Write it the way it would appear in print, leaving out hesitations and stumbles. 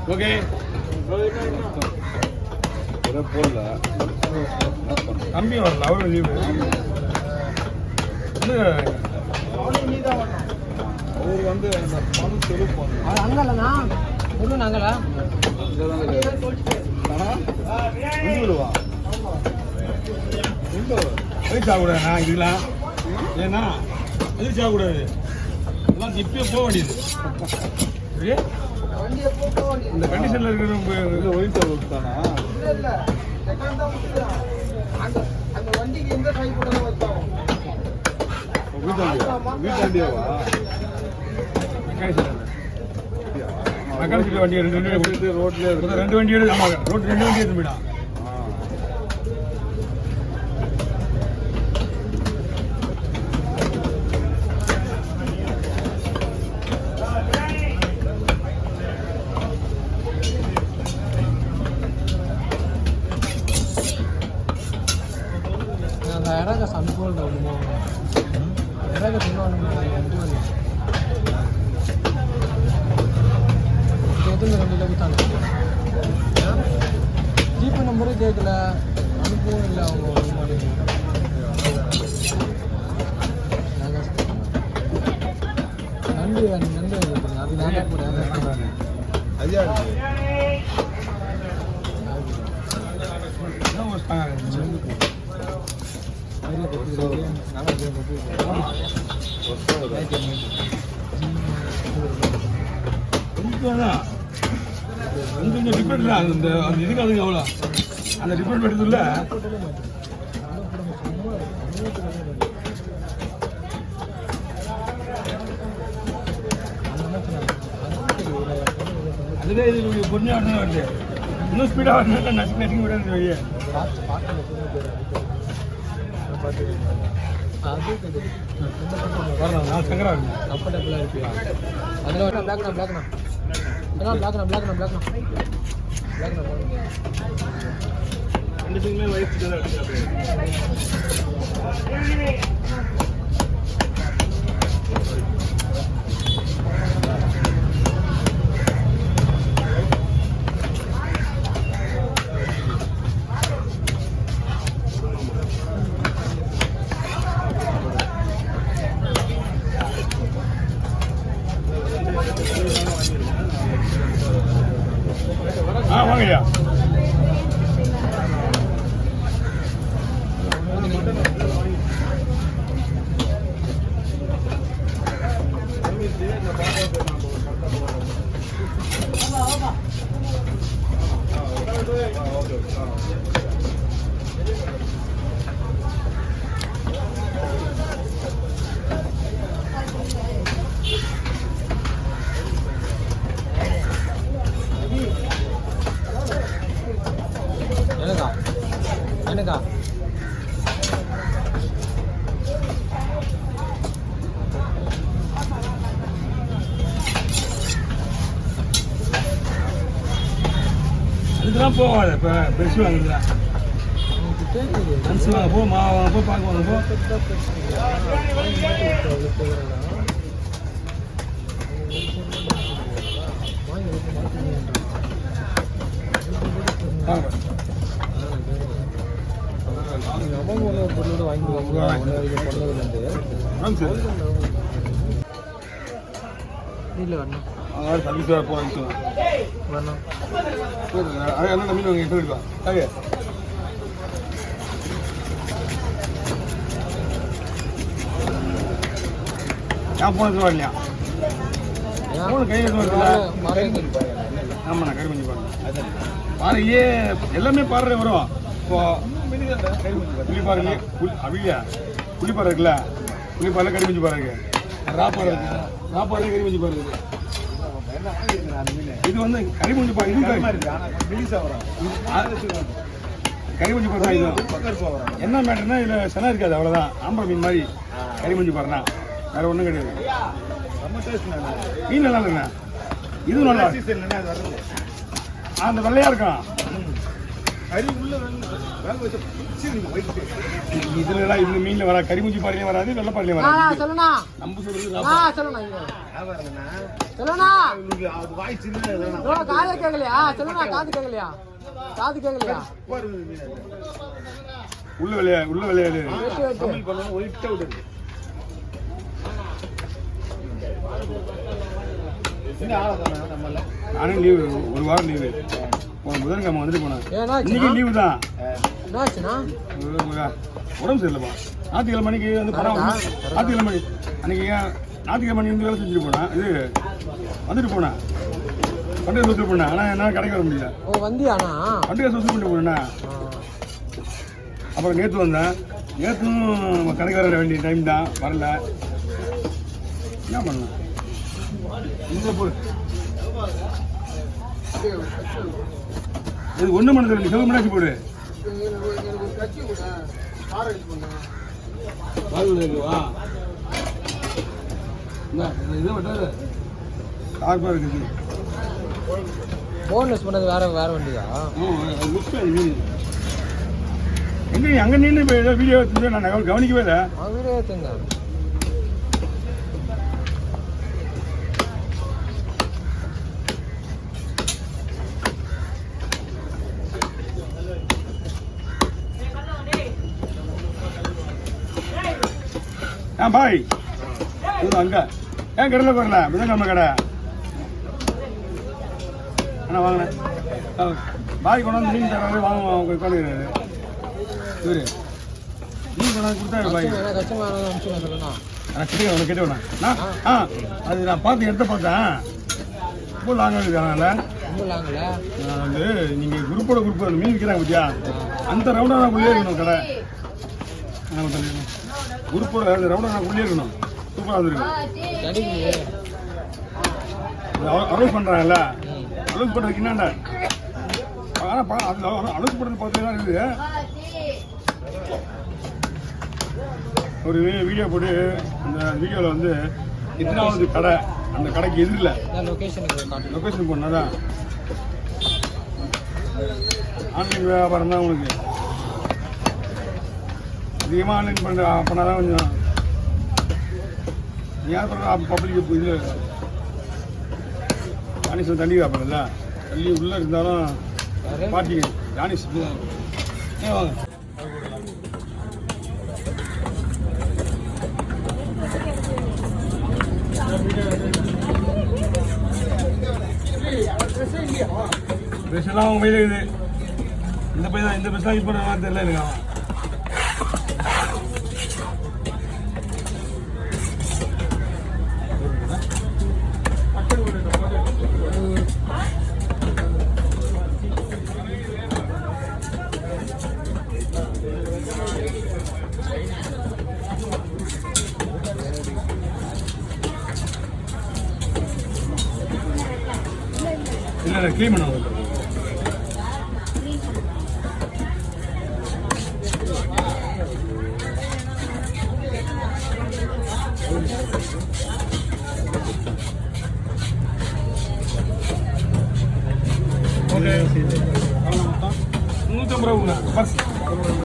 Okay போடல தம்பி வரல அவரு லீவு அவர் வந்து அந்த பணம் செலுப்பாங்க அங்கல்லண்ணா ஒன்றும் நாங்களா சாப்பிடாதுண்ணா இதுலாம் ஏன்னா அது சாப்பிடாது எல்லாம் இப்பயே போக வேண்டியது இந்த கண்டிஷன்ல இருக்கிற ஒயிட் ஒர்க் தானா அந்த வண்டிக்கு எந்த சாய் போட்டாலும் வச்சோம் வீட்டாண்டியாவா மெக்கானிக் வண்டி ரெண்டு ரோட்ல ரெண்டு வண்டி எடுத்து ஆமாங்க ரோட் ரெண்டு வண்டி எடுத்து போயிடா இறங்க சம்பவம் இறங்க சொன்னாங்க ரெண்டு கொடுத்தாங்க ஜிபே நம்பரும் கேட்கல அனுப்பவும் இல்லை அவங்க நன்றி நன்றி அது நான் கூட ஐயா கொஞ்சம் டிஃபரெண்ட் இல்லை அந்த அந்த இதுக்கு அதுக்கு அவ்வளோ அந்த டிஃபரெண்ட் எடுத்து இல்லை அதுவே இது பொண்ணு ஆட்டம் வருது இன்னும் ஸ்பீடாக வரணும் நசுக்கு நசுக்கு விடாது வெளியே நான் சங்கரா கம்ஃபர்டபுளாக இருப்பியா அதில் பிளாக்னா பிளாக்னா பிளாக்னா பிளாக்னா பிளாக்னா பிளாக்னா ரெண்டு சிங்களே வயசு வாங்கய்யா என்னக்கா அதுக்கெல்லாம் போகாது இப்போ பெருசு வாங்குறா மனசு வாங்க போ மாவு வாங்க போ பாக்கு வாங்க போ பொருளோட வாங்கிட்டு இல்லை வரணும் சர்வீஸ் போகணும் வரணும் என்ன நம்பி வாங்க எட்டு இருக்கா ஓகே நான் போனது வரலையா கை ஆமாண்ணா கறி பண்ணி பாருங்க பாருங்க எல்லாமே பாடுற வரும் இப்போ புளிப்பாறை அவியா புளிப்பாறை இருக்குல்ல புளிப்பாறை கறி மஞ்சி பாறை இருக்கு ராப்பாறை இருக்கு ராப்பாறை கறி மஞ்சி பாறை இருக்கு இது வந்து கறி மஞ்சி பாறை இது கறி மஞ்சி பாறை இது என்ன மேட்டர்னா இதில் சென இருக்காது அவ்வளோதான் ஆம்பளை மீன் மாதிரி கறி மஞ்சி பாறைனா வேற ஒன்றும் கிடையாது மீன் நல்லா இருக்குண்ணா இது நல்லா அந்த வெள்ளையா இருக்கும் கறி உள்ள வேக வச்ச இதுல எல்லாம் இந்த மீன்ல வர கரிமுஞ்சி பாறையிலும் வராது, வெள்ளை பாறையிலும் வராது. சொல்லுண்ணா. நம்ம சொல்றது சொல்லுண்ணா. சொல்லுண்ணா. காது கேட்கலையா? சொல்லுண்ணா, காது கேட்கலையா? காது கேட்கலையா? உள்ள விளையாடு நானும் லீவு, ஒரு வாரம் லீவு. புதன்கிழமை வந்துட்டு போனேன். இன்னைக்கு லீவு தான். உடம்பு சரியில்லைப்பா. ஞாயிற்றுக்கிழமை மணிக்கு வந்து படம் ஞாயிற்றுக்கிழமை மணி அன்னைக்கு ஞாயிற்றுக்கிழமை மணி வந்து வேலை செஞ்சுட்டு போனேன். இது வந்துட்டு போனேன், பண்டிகை சுற்றி போனேன். ஆனால் என்னால் கடைக்கு வர முடியல. பண்டிகை சுற்றி பண்ணிட்டு போனேண்ணா. அப்புறம் நேற்று வந்தேன். நேற்றும் கடைக்கு வர வேண்டிய டைம் தான், வரல. என்ன பண்ணேன்? இந்த பொருள் இது ஒன்றும் பண்ண தெரியல. சிவப்பு மீனாட்சி போடு. போனஸ் பண்ணது வேற வண்டியா? எங்க அங்க நின்று வீடியோ எடுத்து நான் கவனிக்கவே இல்லை. வீடியோ எடுத்துங்க. பாய் அங்க ஏன் கடையில் வரல? புதன்கிழமை கடை அண்ணா வாங்கினேன். பாய் கொண்டாந்து மீன் தர வாங்க உட்காந்துக்கிறாரு இவரு. மீன் கொண்டாந்து கொடுத்தாரு பாய். கிட்டே ஒன்று கேட்டு வேணா. அது நான் பார்த்து எடுத்து பார்த்தேன். ரொம்ப லாங்காக இருக்காங்கல்ல. நான் வந்து நீங்கள் குரூப்போட குரூப் மீன் விற்கிறாங்க பத்தியா, அந்த ரவுண்டாக நான் உள்ளே இருக்கணும் கடை. குரூப்போட ரவுண்டாக நான் உள்ளே இருக்கணும். சூப்பராக வந்துருக்கு. அலோஸ் பண்ணுறாங்கல்ல, அலோஸ் பண்ணுறதுக்கு என்னண்டா? ஆனால் அதில் அலோஸ் பண்ணுறது பார்த்தீங்கன்னா இருக்குது. ஒரு வீடியோ போட்டு அந்த வீடியோவில் வந்து எத்தனாவது கடை, அந்த கடைக்கு எதிரில் லொக்கேஷன் போனாதான். ஆன்லைன் வியாபாரம் தான் உங்களுக்கு அதிகமாக ஆன்லைன் பண்ணால் தான் கொஞ்சம் வியாபாரம் பப்ளிக். இது ஜானிஸ் தண்ணி வியாபாரம் இல்லை, தள்ளி உள்ளே இருந்தாலும் பார்ட்டிங்க ஜானிஸ் ஏன் வாங்க. ட்ரெஸ்ஸெல்லாம் அவங்க பையில இருக்குது. இந்த பை தான், இந்த பஸ் தான் யூஸ் பண்ணுற மாதிரி தெரியல எனக்கு. அவன் இல்லை க்ளீன் பண்ண